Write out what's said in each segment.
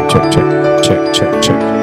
check, check, check, check, check.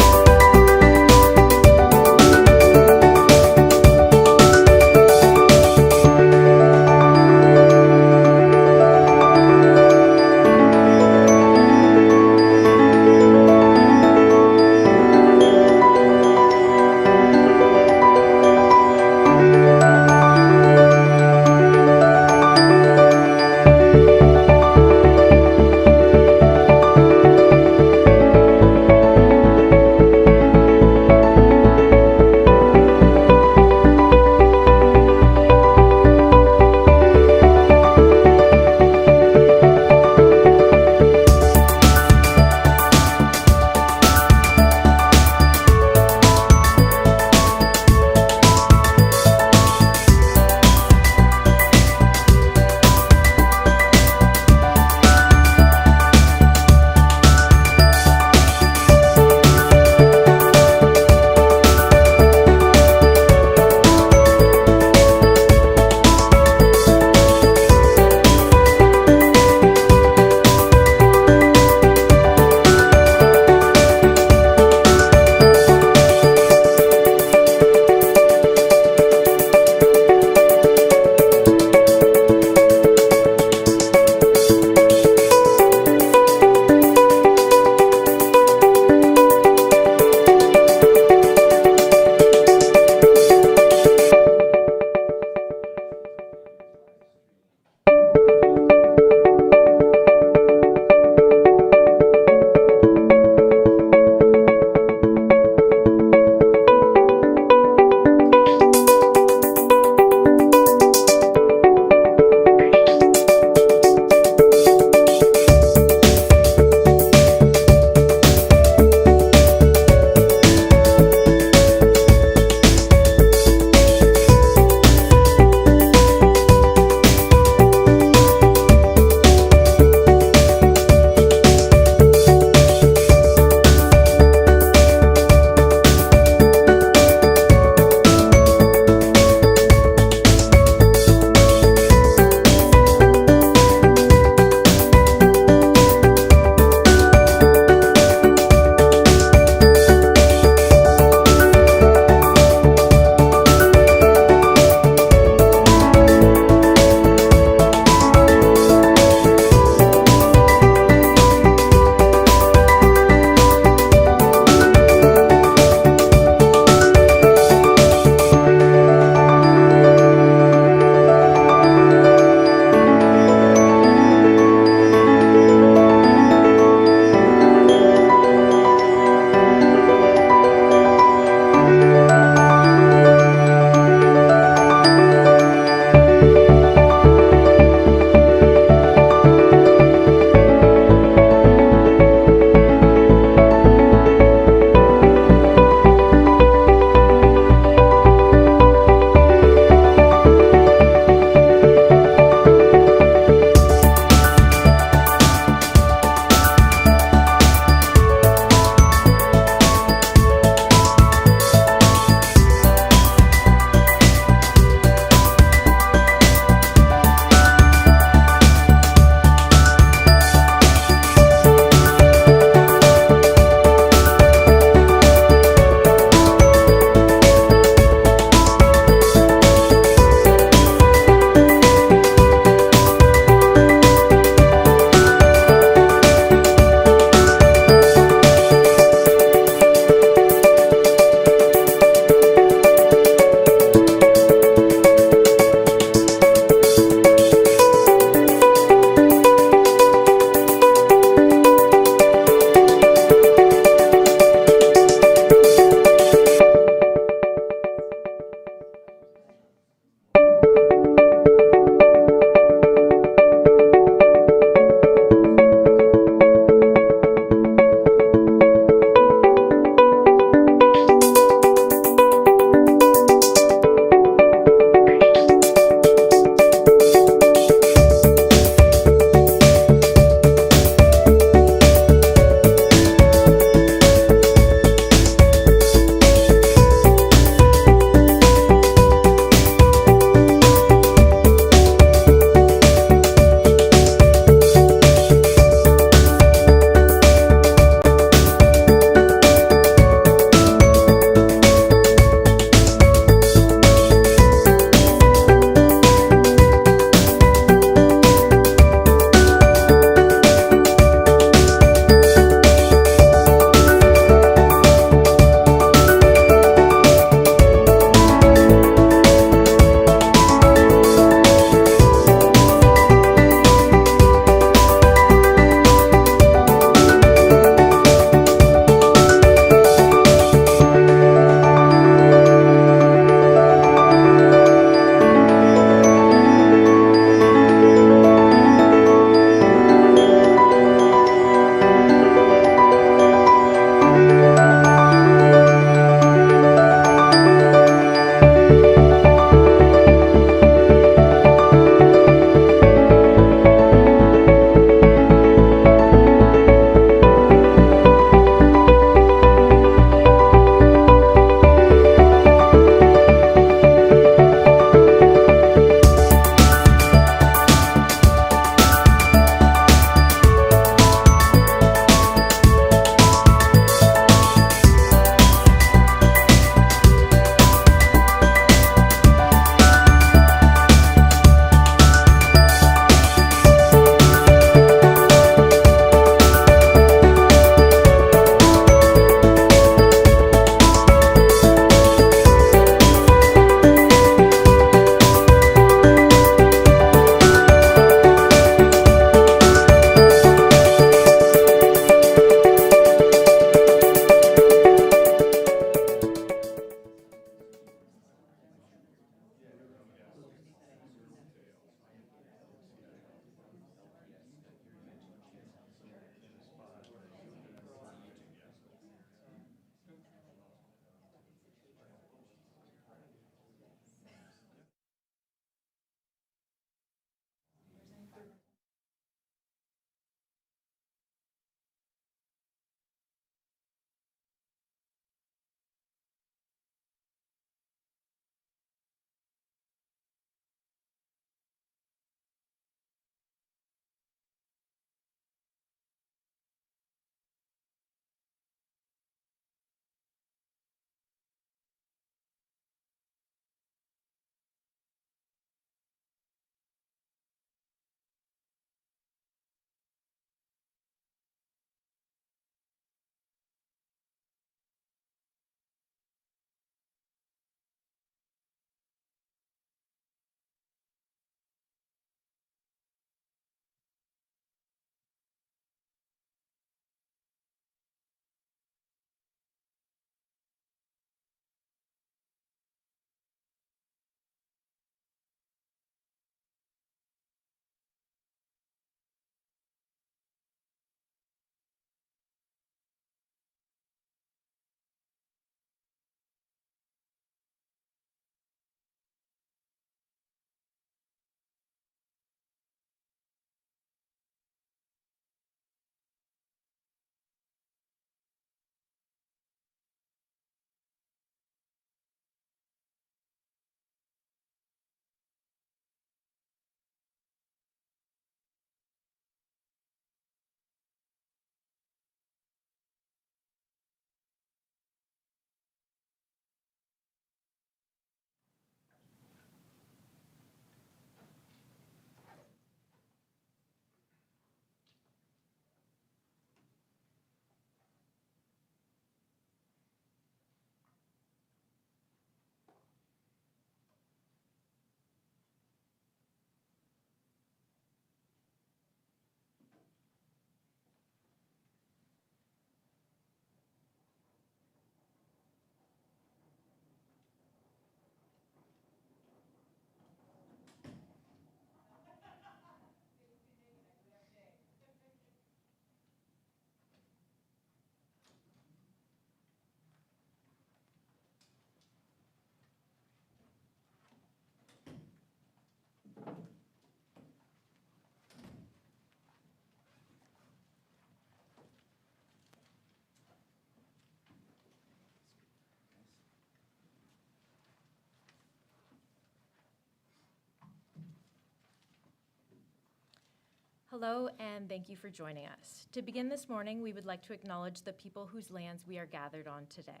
Hello, and thank you for joining us. To begin this morning, we would like to acknowledge the people whose lands we are gathered on today.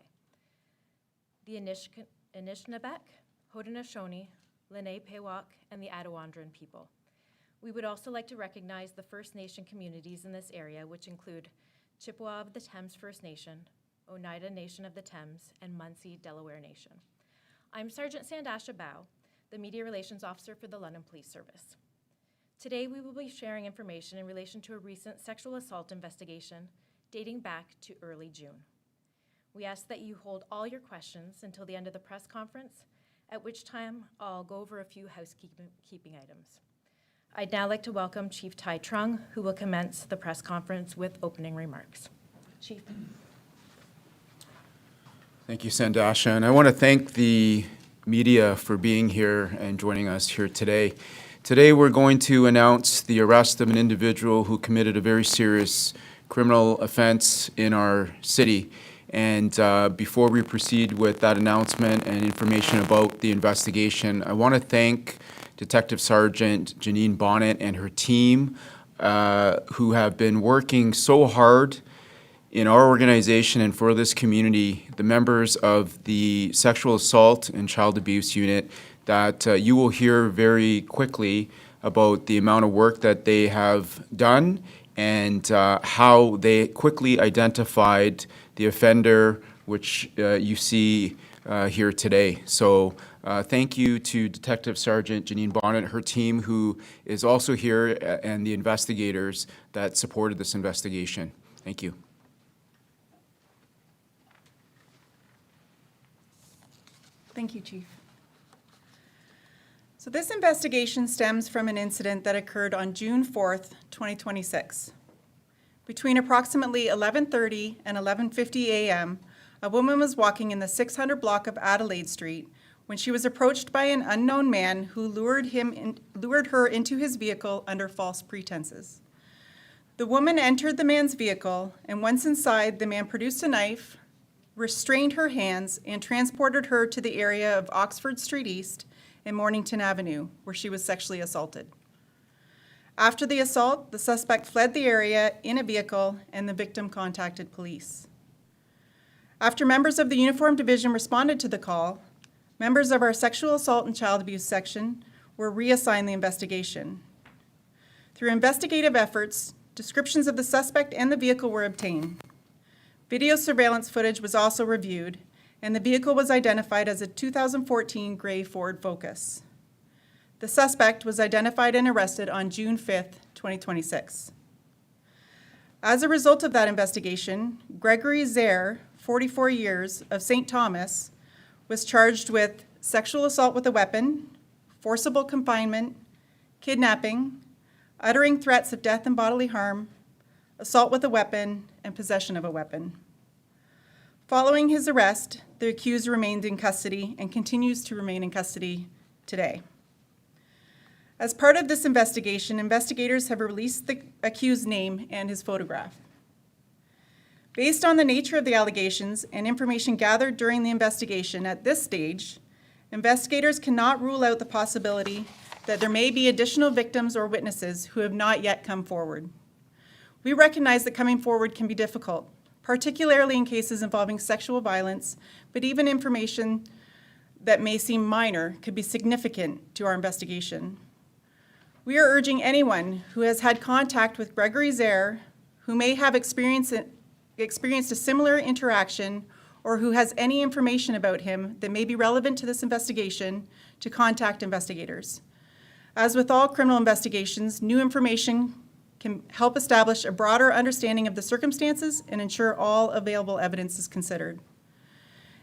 The Anishinaabeg, Haudenosaunee, Lenape-Pewak, and the Attawandaron people. We would also like to recognize the First Nation communities in this area, which include Chippewa of the Thames First Nation, Oneida Nation of the Thames, and Munsee Delaware Nation. I'm Sergeant Sandasha Bao, the Media Relations Officer for the London Police Service. Today, we will be sharing information in relation to a recent sexual assault investigation dating back to early June. We ask that you hold all your questions until the end of the press conference, at which time I'll go over a few housekeeping items. I'd now like to welcome Chief Tai Trung, who will commence the press conference with opening remarks. Chief. Thank you, Sandasha. And I want to thank the media for being here and joining us here today. Today, we're going to announce the arrest of an individual who committed a very serious criminal offense in our city. And before we proceed with that announcement and information about the investigation, I want to thank Detective Sergeant Janine Bonnet and her team who have been working so hard in our organization and for this community, the members of the Sexual Assault and Child Abuse Unit, that you will hear very quickly about the amount of work that they have done and how they quickly identified the offender, which you see here today. So thank you to Detective Sergeant Janine Bonnet, her team, who is also here, and the investigators that supported this investigation. Thank you. Thank you, Chief. So this investigation stems from an incident that occurred on June 4th, 2026. Between approximately 11:30 and 11:50 a.m., a woman was walking in the 600 block of Adelaide Street when she was approached by an unknown man who lured her into his vehicle under false pretenses. The woman entered the man's vehicle, and once inside, the man produced a knife, restrained her hands, and transported her to the area of Oxford Street East and Mornington Avenue, where she was sexually assaulted. After the assault, the suspect fled the area in a vehicle, and the victim contacted police. After members of the Uniform Division responded to the call, members of our Sexual Assault and Child Abuse section were reassigned the investigation. Through investigative efforts, descriptions of the suspect and the vehicle were obtained. Video surveillance footage was also reviewed, and the vehicle was identified as a 2014 gray Ford Focus. The suspect was identified and arrested on June 5th, 2026. As a result of that investigation, Gregory Zaire, 44 years, of St. Thomas, was charged with sexual assault with a weapon, forcible confinement, kidnapping, uttering threats of death and bodily harm, assault with a weapon, and possession of a weapon. Following his arrest, the accused remained in custody and continues to remain in custody today. As part of this investigation, investigators have released the accused's name and his photograph. Based on the nature of the allegations and information gathered during the investigation at this stage, investigators cannot rule out the possibility that there may be additional victims or witnesses who have not yet come forward. We recognize that coming forward can be difficult, particularly in cases involving sexual violence, but even information that may seem minor could be significant to our investigation. We are urging anyone who has had contact with Gregory Zaire, who may have experienced a similar interaction, or who has any information about him that may be relevant to this investigation, to contact investigators. As with all criminal investigations, new information can help establish a broader understanding of the circumstances and ensure all available evidence is considered.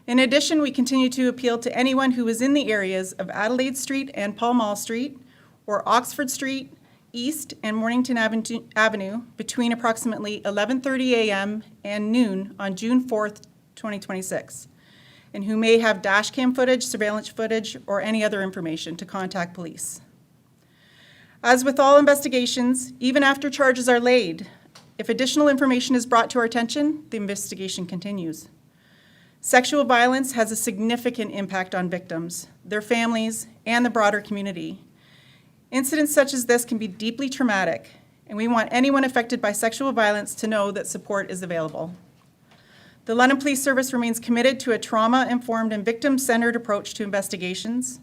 In addition, we continue to appeal to anyone who is in the areas of Adelaide Street and Pall Mall Street, or Oxford Street East and Mornington Avenue between approximately 11:30 a.m. and noon on June 4th, 2026, and who may have dashcam footage, surveillance footage, or any other information to contact police. As with all investigations, even after charges are laid, if additional information is brought to our attention, the investigation continues. Sexual violence has a significant impact on victims, their families, and the broader community. Incidents such as this can be deeply traumatic, and we want anyone affected by sexual violence to know that support is available. The London Police Service remains committed to a trauma-informed and victim-centered approach to investigations.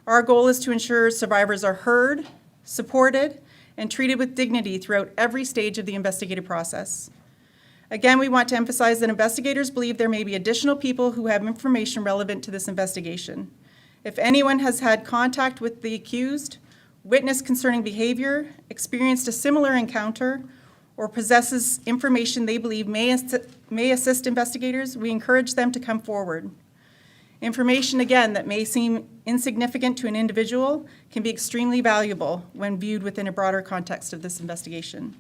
Our goal is to ensure survivors are heard, supported, and treated with dignity throughout every stage of the investigative process. Again, we want to emphasize that investigators believe there may be additional people who have information relevant to this investigation. If anyone has had contact with the accused, witnessed concerning behavior, experienced a similar encounter, or possesses information they believe may assist investigators, we encourage them to come forward. Information, again, that may seem insignificant to an individual can be extremely valuable when viewed within a broader context of this investigation.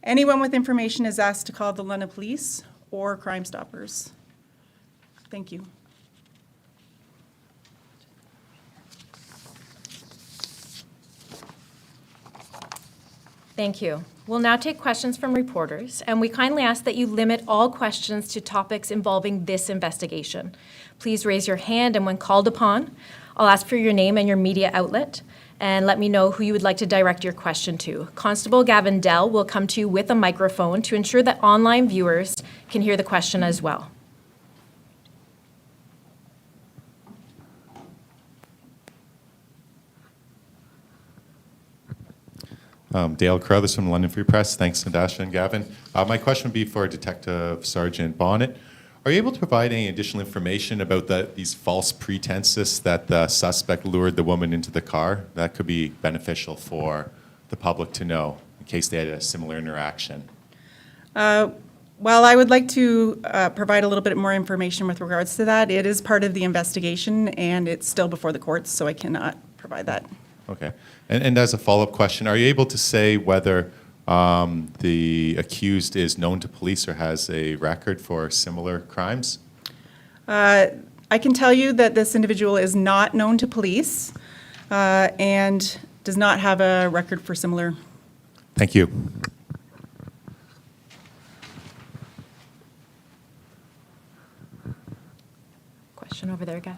Anyone with information is asked to call the London Police or Crime Stoppers. Thank you. Thank you. We'll now take questions from reporters, and we kindly ask that you limit all questions to topics involving this investigation. Please raise your hand, and when called upon, I'll ask for your name and your media outlet, and let me know who you would like to direct your question to. Constable Gavin Dell will come to you with a microphone to ensure that online viewers can hear the question as well. Dale Carruthers from the London Free Press. Thanks, Natasha and Gavin. My question would be for Detective Sergeant Bonnet. Are you able to provide any additional information about these false pretenses that the suspect lured the woman into the car? That could be beneficial for the public to know in case they had a similar interaction. Well, I would like to provide a little bit more information with regards to that. It is part of the investigation, and it's still before the courts, so I cannot provide that. Okay. And as a follow-up question, are you able to say whether the accused is known to police or has a record for similar crimes? I can tell you that this individual is not known to police and does not have a record for similar. Thank you. Question over there, guy.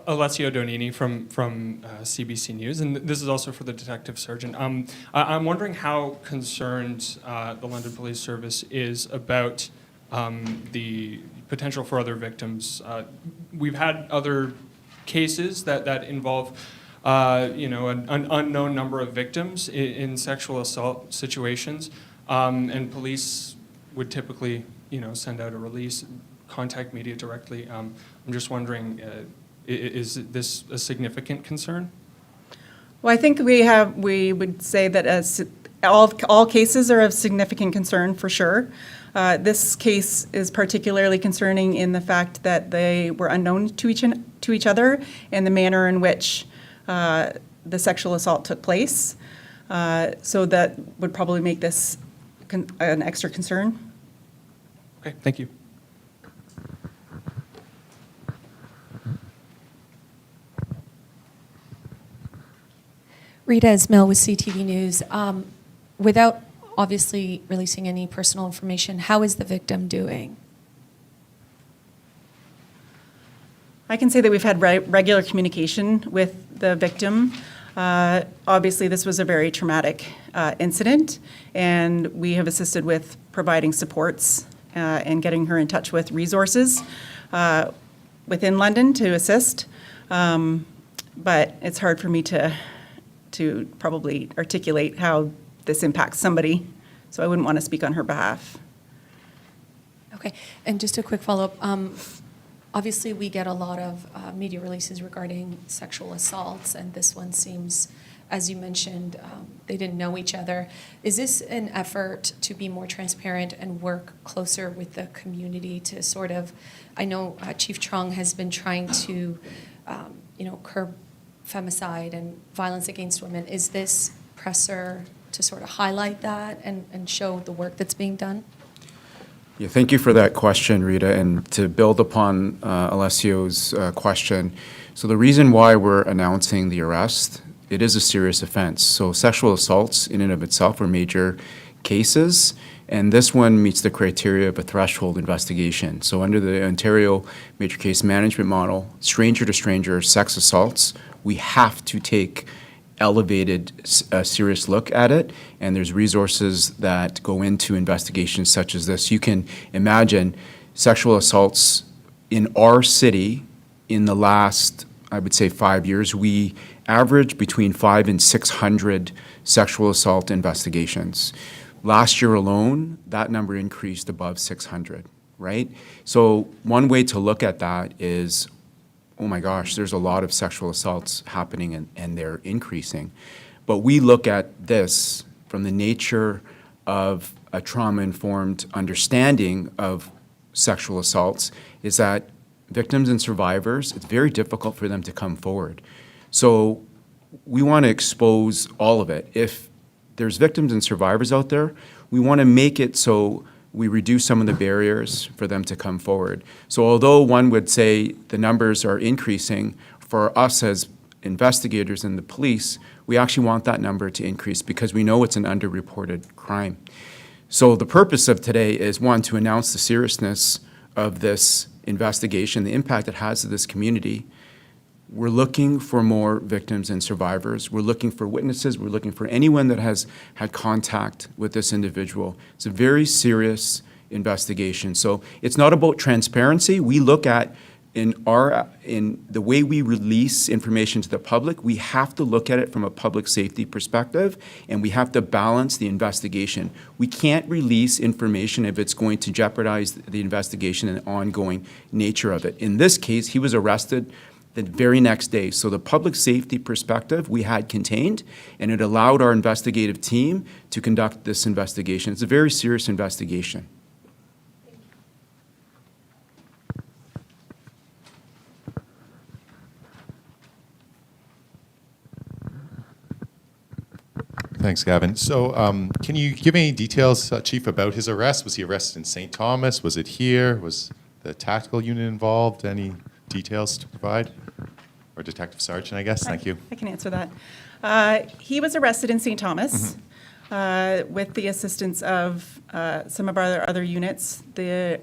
Alessio Donini from CBC News, and this is also for the Detective Sergeant. I'm wondering how concerned the London Police Service is about the potential for other victims. We've had other cases that involve an unknown number of victims in sexual assault situations, and police would typically send out a release, contact media directly. I'm just wondering, is this a significant concern? Well, I think we would say that as all cases are of significant concern for sure. This case is particularly concerning in the fact that they were unknown to each other and the manner in which the sexual assault took place. So that would probably make this an extra concern. Okay, thank you. Rita Ismail with CTV News. Without obviously releasing any personal information, how is the victim doing? I can say that we've had regular communication with the victim. Obviously, this was a very traumatic incident, and we have assisted with providing supports and getting her in touch with resources within London to assist. But it's hard for me to probably articulate how this impacts somebody, so I wouldn't want to speak on her behalf. Okay, and just a quick follow-up. Obviously, we get a lot of media releases regarding sexual assaults, and this one seems, as you mentioned, they didn't know each other. Is this an effort to be more transparent and work closer with the community to sort of, I know Chief Trong has been trying to, curb femicide and violence against women. Is this presser to sort of highlight that and show the work that's being done? Yeah, thank you for that question, Rita. And to build upon Alessio's question, so the reason why we're announcing the arrest, it is a serious offense. So sexual assaults in and of itself are major cases, and this one meets the criteria of a threshold investigation. So under the Ontario Major Case Management Model, stranger-to-stranger sex assaults we have to take elevated, serious look at it, and there's resources that go into investigations such as this. You can imagine sexual assaults in our city in the last, I would say, 5 years. We average between 500 and 600 sexual assault investigations. Last year alone, that number increased above 600, right? So one way to look at that is, oh my gosh, there's a lot of sexual assaults happening and they're increasing. But we look at this from the nature of a trauma-informed understanding of sexual assaults, is that victims and survivors, it's very difficult for them to come forward. So we want to expose all of it. If there's victims and survivors out there, we want to make it so we reduce some of the barriers for them to come forward. So although one would say the numbers are increasing, for us as investigators and the police, we actually want that number to increase because we know it's an underreported crime. So the purpose of today is, one, to announce the seriousness of this investigation, the impact it has to this community. We're looking for more victims and survivors. We're looking for witnesses. We're looking for anyone that has had contact with this individual. It's a very serious investigation. So it's not about transparency. We look at, in the way we release information to the public, we have to look at it from a public safety perspective, and we have to balance the investigation. We can't release information if it's going to jeopardize the investigation and ongoing nature of it. In this case, he was arrested the very next day. So the public safety perspective we had contained, and it allowed our investigative team to conduct this investigation. It's a very serious investigation. Thanks, Gavin. So can you give any details, Chief, about his arrest? Was he arrested in St. Thomas? Was it here? Was the tactical unit involved? Any details to provide? Or Detective Sergeant, I guess. Thank you. I can answer that. He was arrested in St. Thomas with the assistance of some of our other units.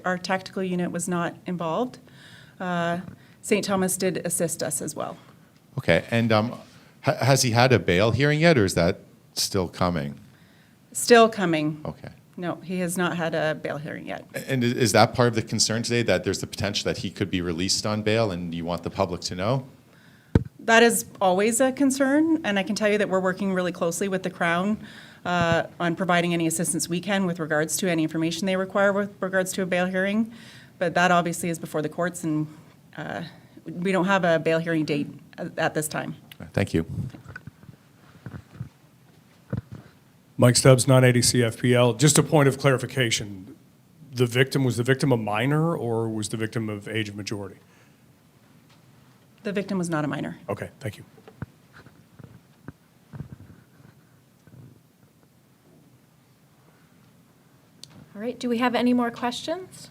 Our tactical unit was not involved. St. Thomas did assist us as well. Okay. And has he had a bail hearing yet, or is that still coming? Still coming. Okay. No, he has not had a bail hearing yet. And is that part of the concern today, that there's the potential that he could be released on bail, and you want the public to know? That is always a concern, and I can tell you that we're working really closely with the Crown on providing any assistance we can with regards to any information they require with regards to a bail hearing. But that obviously is before the courts, and we don't have a bail hearing date at this time. Thank you. Mike Stubbs, 980 CFPL. Just a point of clarification. Was the victim a minor, or was the victim of age of majority? The victim was not a minor. Okay, thank you. All right, do we have any more questions?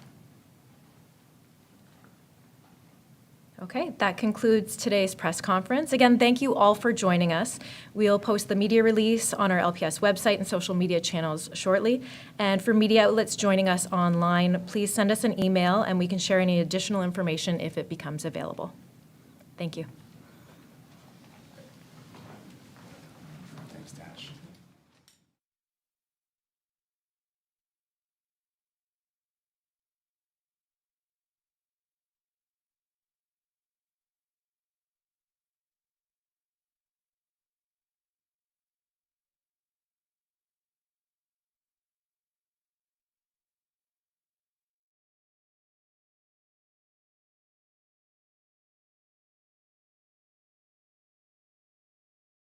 Okay, that concludes today's press conference. Again, thank you all for joining us. We'll post the media release on our LPS website and social media channels shortly. And for media outlets joining us online, please send us an email and we can share any additional information if it becomes available. Thank you.